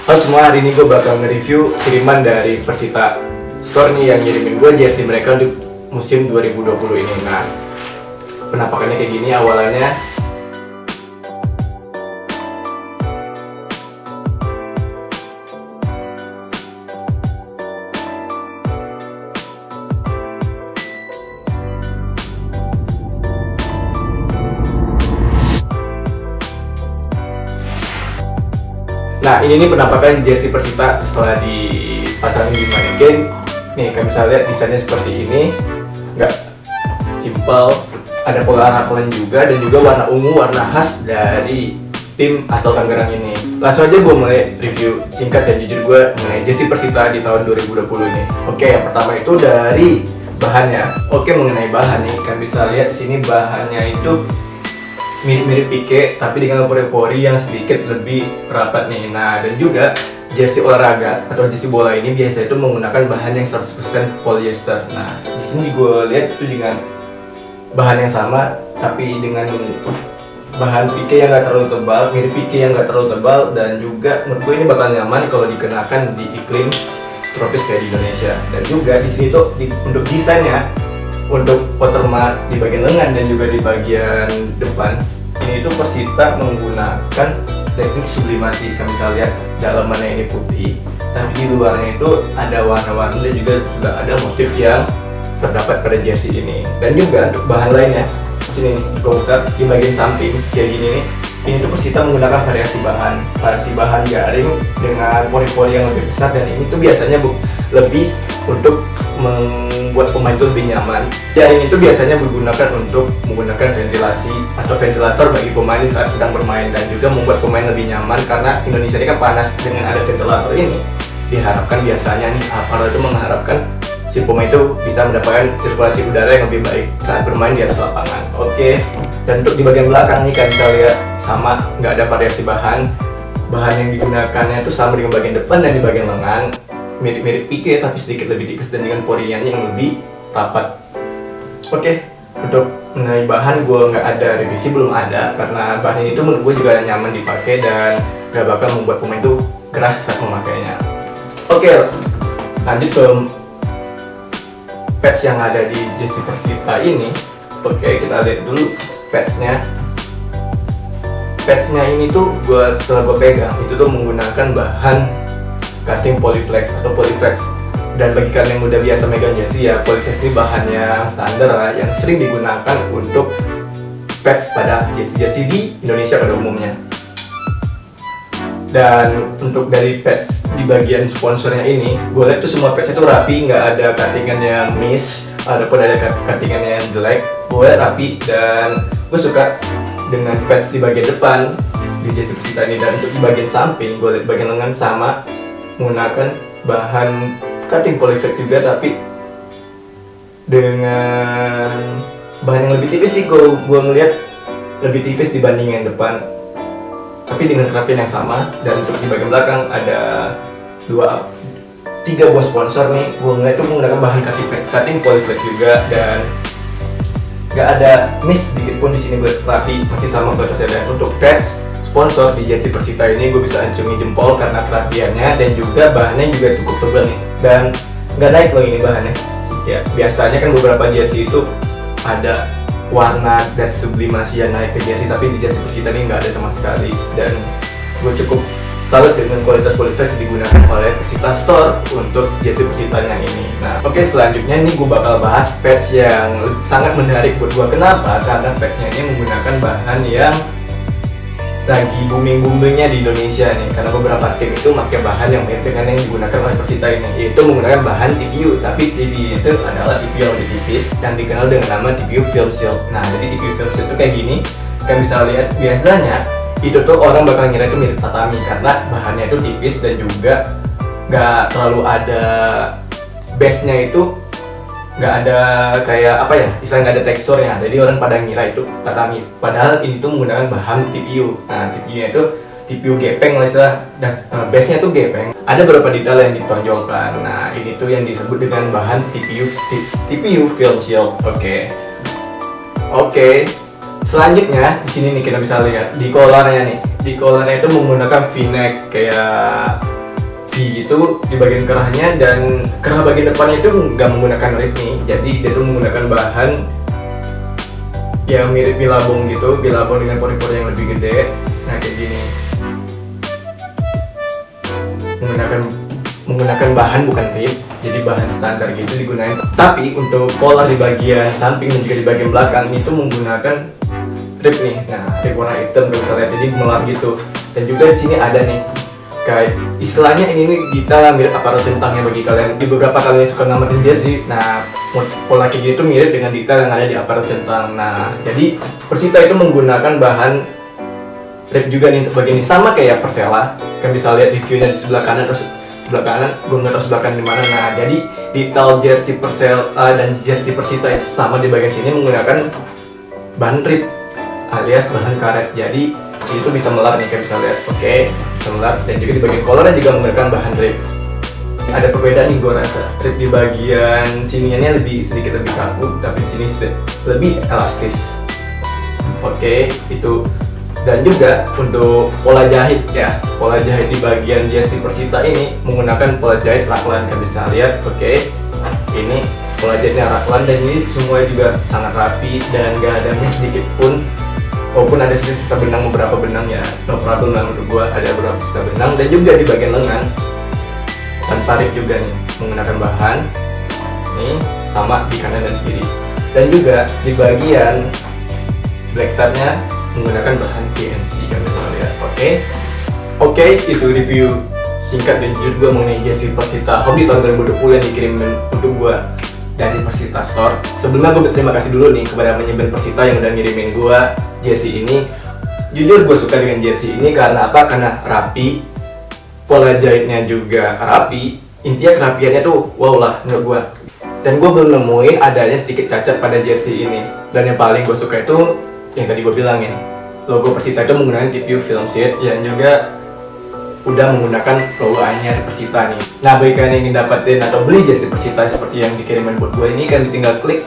Halo semua, hari ini gue bakal nge-review kiriman dari Persita Store nih yang ngirimin gue jersey mereka di musim 2020 ini. Nah, penampakannya kayak gini awalannya. Nah, ini nih penampakan jersey Persita setelah dipasangin di mannequin. Nih, kalian bisa lihat desainnya seperti ini. Nggak simple, ada pola kalian juga, dan juga warna ungu, warna khas dari tim asal Tangerang ini. Langsung aja gue mulai review singkat dan jujur gue mengenai jersey Persita di tahun 2020 ini. Oke, yang pertama itu dari bahannya. Oke, mengenai bahan nih, kalian bisa lihat di sini bahannya itu mirip-mirip Pique tapi dengan pori-pori yang sedikit lebih rapat nih. Nah, dan juga jersey olahraga atau jersey bola ini biasa itu menggunakan bahan yang 100% polyester. Nah, di sini gue lihat itu dengan bahan yang sama tapi dengan bahan Pique yang nggak terlalu tebal, mirip Pique yang nggak terlalu tebal, dan juga menurut gue ini bakal nyaman kalau dikenakan di iklim tropis kayak di Indonesia. Dan juga di sini tuh untuk desainnya, untuk watermark di bagian lengan dan juga di bagian depan ini tuh Persita menggunakan teknik sublimasi. Kalian bisa lihat dalamannya ini putih tapi di luarnya itu ada warna-warni dan juga ada motif yang terdapat pada jersey ini. Dan juga untuk bahan lainnya sini buka di bagian samping kayak gini nih, ini tuh Persita menggunakan variasi bahan garing dengan pori-pori yang lebih besar, dan ini tuh biasanya lebih untuk membuat pemain itu lebih nyaman. Jaring itu biasanya digunakan untuk menggunakan ventilasi atau ventilator bagi pemain saat sedang bermain, dan juga membuat pemain lebih nyaman karena Indonesia ini kan panas. Dengan ada ventilator ini diharapkan biasanya nih aparat itu mengharapkan si pemain itu bisa mendapatkan sirkulasi udara yang lebih baik saat bermain di atas lapangan. Oke, dan untuk di bagian belakang nih kan kita lihat sama, nggak ada variasi bahan yang digunakannya itu sama dengan bagian depan dan di bagian lengan. Mirip-mirip Pique tapi sedikit lebih tipis dan dengan porinya yang lebih rapat. Oke, untuk mengenai bahan gue nggak ada revisi, belum ada, karena bahan ini tuh menurut gue juga nyaman dipakai dan nggak bakal membuat pemain tuh gerah saat memakainya. Oke, lanjut ke patch yang ada di jersey Persita ini. Oke, kita lihat dulu patchnya. Patchnya ini tuh setelah gue pegang itu tuh menggunakan bahan cutting polyflex atau polyflex. Dan bagi kalian yang udah biasa megang jersey ya, polyflex ini bahannya standar lah, yang sering digunakan untuk patch pada jersey di Indonesia pada umumnya. Dan untuk dari patch di bagian sponsornya ini, gue lihat tuh semua patchnya tuh rapi, nggak ada cuttingan yang miss ataupun ada cuttingan yang jelek. Gue rapi dan gue suka dengan patch di bagian depan di jersey Persita ini. Dan untuk di bagian samping, gue lihat bagian lengan sama menggunakan bahan cutting polyflex juga, tapi dengan bahan yang lebih tipis sih. Gue ngeliat lebih tipis dibanding yang depan, tapi dengan kerapian yang sama. Dan untuk di bagian belakang ada 3 buah sponsor nih. Gue ngeliat tuh menggunakan bahan cutting polyflex juga, dan gak ada miss sedikit pun di sini. Gue rapi, masih sama kualitasnya. Dan untuk patch sponsor di jersey Persita ini gue bisa acungi jempol karena kerapiannya, dan juga bahannya juga cukup tebal nih, dan nggak naik loh ini bahannya. Ya, biasanya kan beberapa jersey itu ada warna dan sublimasi yang naik ke jersey, tapi di jersey Persita ini nggak ada sama sekali. Dan gue cukup salut dengan kualitas polyflex yang digunakan oleh Persita Store untuk jersey Persitanya ini. Nah, oke, selanjutnya nih gue bakal bahas patch yang sangat menarik buat gue. Kenapa? Karena patchnya ini menggunakan bahan yang lagi booming-boomingnya di Indonesia nih, karena beberapa tim itu pakai bahan yang mirip dengan yang digunakan oleh Persita ini, yaitu menggunakan bahan TPU, tapi TPU itu adalah TPU yang lebih tipis dan dikenal dengan nama TPU Film Shield. Nah, jadi TPU Film Shield itu kayak gini, kalian bisa lihat. Biasanya itu tuh orang bakal ngira itu mirip tatami karena bahannya itu tipis dan juga nggak terlalu ada base-nya, itu nggak ada kayak apa ya, istilah nggak ada teksturnya, jadi orang pada ngira itu tatami, padahal ini tuh menggunakan bahan TPU. Nah, TPU-nya itu TPU gepeng lah istilah, dan base-nya tuh gepeng. Ada beberapa detail yang ditonjolkan. Nah, ini tuh yang disebut dengan bahan TPU Film Shield. Oke. Selanjutnya di sini nih kita bisa lihat di collarnya nih. Di collarnya itu menggunakan V-neck kayak V gitu di bagian kerahnya, dan kerah bagian depannya itu nggak menggunakan rib nih, jadi dia tuh menggunakan bahan yang mirip bilabong gitu, bilabong dengan pori-pori yang lebih gede. Nah kayak gini, menggunakan bahan bukan rib, jadi bahan standar gitu digunakan. Tapi untuk pola di bagian samping dan juga di bagian belakang itu menggunakan rib nih. Nah rib warna hitam kalau kita lihat, jadi melar gitu. Dan juga di sini ada nih kayak istilahnya ini nih kita mirip aparat centangnya bagi kalian di beberapa kalian suka ngamatin jersey. Nah pola kayak gitu mirip dengan detail yang ada di aparat centang. Nah jadi Persita itu menggunakan bahan rib juga nih untuk bagian ini, sama kayak Persela. Kan bisa lihat reviewnya di sebelah kanan, terus sebelah kanan gue nggak tahu sebelah kanan di mana. Nah jadi detail jersey Persela dan jersey Persita itu sama di bagian sini menggunakan bahan rib alias bahan karet. Jadi itu bisa melar nih, kalian bisa lihat. Oke, bisa melar. Dan juga di bagian collarnya juga menggunakan bahan rib. Ada perbedaan nih gue rasa, rib di bagian sininya sedikit lebih kaku, tapi di sini lebih elastis. Oke, itu. Dan juga untuk pola jahit ya, pola jahit di bagian jersey Persita ini menggunakan pola jahit raglan, kalian bisa lihat. Oke, ini pola jahitnya raglan, dan ini semuanya juga sangat rapi dan gak ada miss sedikit pun. Walaupun ada sisa benang, beberapa benang ya, no problem lah untuk gua, ada beberapa sisa benang. Dan juga di bagian lengan tanpa rib juga nih, menggunakan bahan nih sama di kanan dan kiri. Dan juga di bagian black tabnya menggunakan bahan PNC, kalian bisa lihat. Oke, itu review singkat dan jujur gua mengenai jersey Persita Home di tahun 2020 yang dikirim untuk gua dari Persita Store. Sebelumnya gue berterima kasih dulu nih kepada manajemen Persita yang udah ngirimin gue jersey ini. Jujur gue suka dengan jersey ini karena apa? Karena rapi, pola jahitnya juga rapi, intinya kerapiannya tuh wow lah menurut gue. Dan gue belum nemuin adanya sedikit cacat pada jersey ini. Dan yang paling gue suka itu yang tadi gue bilangin, logo Persita itu menggunakan TPU film sheet yang juga udah menggunakan logo anyar Persita nih. Nah bagi kalian yang ingin dapetin atau beli jersey Persita seperti yang dikirimin buat gue ini, kan tinggal klik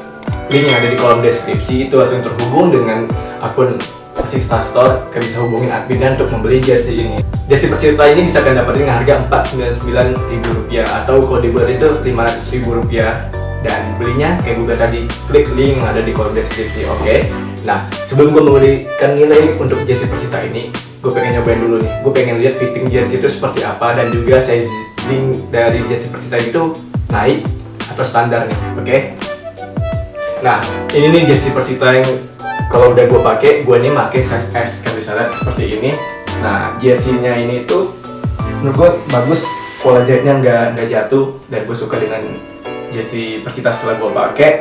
link yang ada di kolom deskripsi, itu langsung terhubung dengan akun Persita Store. Kalian bisa hubungin adminnya untuk membeli jersey ini. Jersey Persita ini bisa kalian dapetin dengan harga Rp499.000 atau kalau di bulan itu Rp500.000. Dan belinya kayak gue tadi, klik link yang ada di kolom deskripsi. Oke. Nah sebelum gue memberikan nilai untuk jersey Persita ini, gue pengen nyobain dulu nih. Gue pengen lihat fitting jersey itu seperti apa, dan juga sizing dari jersey Persita itu naik atau standar nih. Oke. Nah ini nih jersey Persita yang kalau udah gue pakai, gue nih pakai size S, kan bisa lihat seperti ini. Nah jersey-nya ini tuh menurut gue bagus, pola jahitnya nggak jatuh, dan gue suka dengan jersey Persita setelah gue pakai.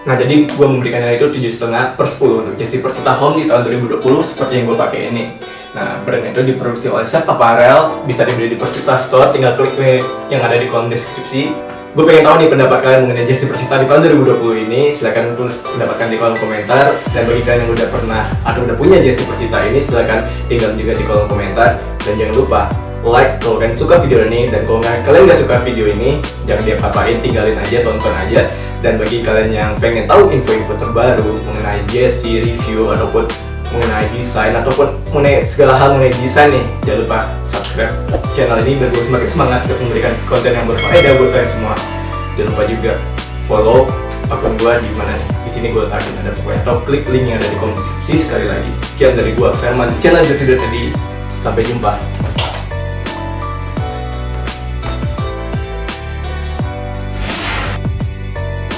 Nah jadi gue memberikan nilai itu 7,5/10 untuk jersey Persita Home di tahun 2020 seperti yang gue pakai ini. Nah brand itu diproduksi oleh Sep Apparel, bisa dibeli di Persita Store, tinggal klik link yang ada di kolom deskripsi. Gue pengen tahu nih pendapat kalian mengenai jersey Persita di tahun 2020 ini. Silahkan tulis pendapatkan di kolom komentar. Dan bagi kalian yang udah pernah atau udah punya jersey Persita ini, silahkan tinggal juga di kolom komentar. Dan jangan lupa like kalau kalian suka video ini, dan kalau kalian nggak suka video ini jangan diapa-apain, tinggalin aja, tonton aja. Dan bagi kalian yang pengen tahu info-info terbaru mengenai jersey, review, ataupun mengenai desain, ataupun mengenai segala hal mengenai desain nih, jangan lupa subscribe channel ini biar gue semakin semangat untuk memberikan konten yang berfaedah buat kalian semua. Jangan lupa juga follow akun gue di mana nih, di sini gue letakkan ada pokoknya, atau klik link yang ada di kolom deskripsi. Sekali lagi sekian dari gue Firman, channel Jersey tadi. Sampai jumpa.